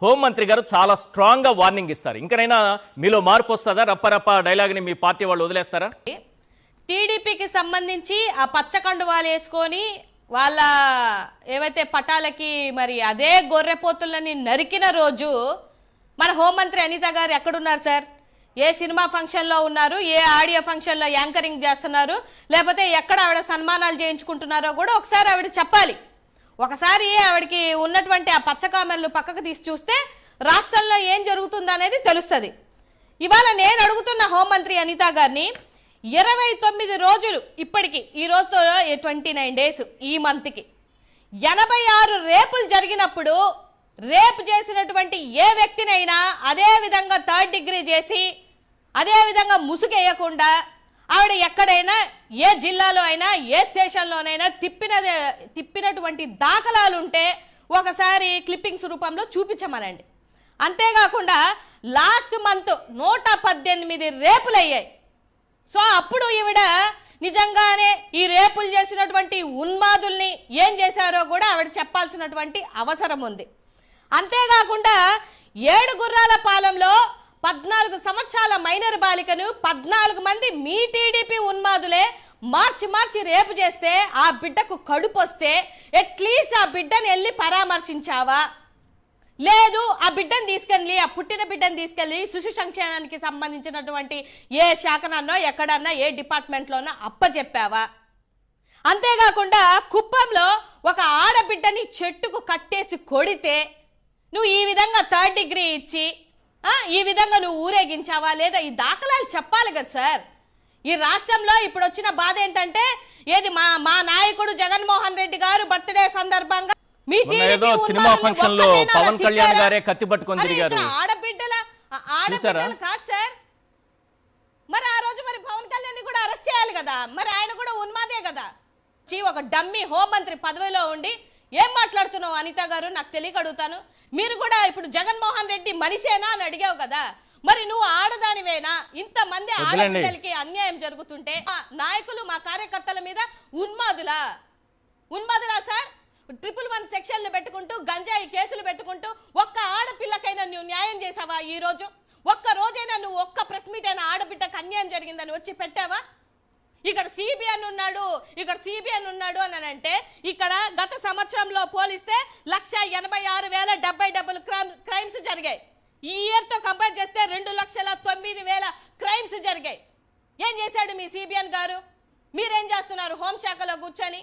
హోంమంత్రి గారు చాలా స్ట్రాంగ్ గా వార్నింగ్ ఇస్తారు. ఇంకనైనా మీలో మార్పు వస్తుందా? రప్పరప్ప డైలాగ్ ని మీ పార్టీ వాళ్ళు వదిలేస్తారా? టీడీపీకి సంబంధించి ఆ పచ్చ కండువాలు వేసుకొని వాళ్ళ ఏవైతే పటాలకి మరి అదే గొర్రెపోతులని నరికిన రోజు మన హోంమంత్రి అనిత గారు ఎక్కడున్నారు సార్? ఏ సినిమా ఫంక్షన్లో ఉన్నారు, ఏ ఆడియో ఫంక్షన్లో యాంకరింగ్ చేస్తున్నారు, లేకపోతే ఎక్కడ ఆవిడ సన్మానాలు చేయించుకుంటున్నారో కూడా ఒకసారి ఆవిడ చెప్పాలి. ఒకసారి ఆవిడకి ఉన్నటువంటి ఆ పచ్చకామెర్లు పక్కకు తీసి చూస్తే రాష్ట్రంలో ఏం జరుగుతుందనేది తెలుస్తుంది. ఇవాళ నేను అడుగుతున్న హోంమంత్రి అనిత గారిని, 29 రోజులు ఇప్పటికి ఈ రోజుతో 29 డేస్ ఈ మంత్కి 86 రేపులు జరిగినప్పుడు రేపు చేసినటువంటి ఏ వ్యక్తినైనా అదే విధంగా 3rd డిగ్రీ చేసి అదే విధంగా ముసుగేయకుండా ఆవిడ ఎక్కడైనా ఏ జిల్లాలో అయినా ఏ స్టేషన్లోనైనా తిప్పినటువంటి దాఖలాలు ఉంటే ఒకసారి క్లిప్పింగ్స్ రూపంలో చూపించమనండి. అంతేకాకుండా లాస్ట్ మంత్ 118 రేపులు అయ్యాయి. సో అప్పుడు ఈవిడ నిజంగానే ఈ రేపులు చేసినటువంటి ఉన్మాదుల్ని ఏం చేశారో కూడా ఆవిడ చెప్పాల్సినటువంటి అవసరం ఉంది. అంతేకాకుండా 7 గుర్రాల పాలెంలో 14 సంవత్సరాల మైనర్ బాలికను 14 మంది మీ టీడీపీ ఉన్మాదులే మార్చి రేపు చేస్తే ఆ బిడ్డకు కడుపు వస్తే అట్లీస్ట్ ఆ బిడ్డను వెళ్ళి పరామర్శించావా? లేదు, ఆ బిడ్డను తీసుకెళ్ళి ఆ పుట్టిన బిడ్డను తీసుకెళ్ళి శిశు సంక్షేమానికి సంబంధించినటువంటి ఏ శాఖనన్నో ఎక్కడన్నా ఏ డిపార్ట్మెంట్లోనో అప్పచెప్పావా? అంతేకాకుండా కుప్పంలో ఒక ఆడబిడ్డని చెట్టుకు కట్టేసి కొడితే నువ్వు ఈ విధంగా 3rd డిగ్రీ ఇచ్చి ఈ విధంగా నువ్వు ఊరేగించావా? లేదా ఈ దాఖలాలు చెప్పాలి కదా సార్. ఈ రాష్ట్రంలో ఇప్పుడు వచ్చిన బాధ ఏంటంటే ఏది మా నాయకుడు జగన్మోహన్ రెడ్డి గారు బర్త్డే సందర్భంగా సినిమా ఫంక్షన్ లో పవన్ కళ్యాణ్ గారే కత్తి పట్టుకొని తిరిగారు. ఆడబిడ్డల కాదు సార్. మరి ఆ రోజు మరి పవన్ కళ్యాణ్ కూడా అరెస్ట్ చేయాలి కదా. మరి ఆయన కూడా ఉన్మాదే కదా. ఒక డమ్మీ హోంమంత్రి పదవిలో ఉండి ఏం మాట్లాడుతున్నావు అనిత గారు? నాకు తెలియక అడుగుతాను. మీరు కూడా ఇప్పుడు జగన్మోహన్ రెడ్డి మనిషేనా అని అడిగావు కదా. మరి నువ్వు ఆడదానివేనా? ఇంతమంది ఆడపిల్లలకి అన్యాయం జరుగుతుంటే నాయకులు మా కార్యకర్తల మీద ఉన్మాదులా సార్? 111 సెక్షన్లు పెట్టుకుంటూ గంజాయి కేసులు పెట్టుకుంటూ ఒక్క ఆడపిల్లకైనా నువ్వు న్యాయం చేసావా? ఈ రోజు ఒక్క రోజైనా నువ్వు ఒక్క ప్రెస్ మీట్ అయినా ఆడబిడ్డకు అన్యాయం జరిగిందని వచ్చి పెట్టావా? ఇక్కడ సిబిఎన్ ఉన్నాడు అని అంటే ఇక్కడ గత సంవత్సరంలో పోలిస్తే 186,070 క్రైమ్స్ జరిగాయి. ఈ ఇయర్ తో కంపేర్ చేస్తే 2,09,000 క్రైమ్స్ జరిగాయి. ఏం చేశాడు మీ సిబిఎన్ గారు? మీరేం చేస్తున్నారు హోంశాఖలో కూర్చొని?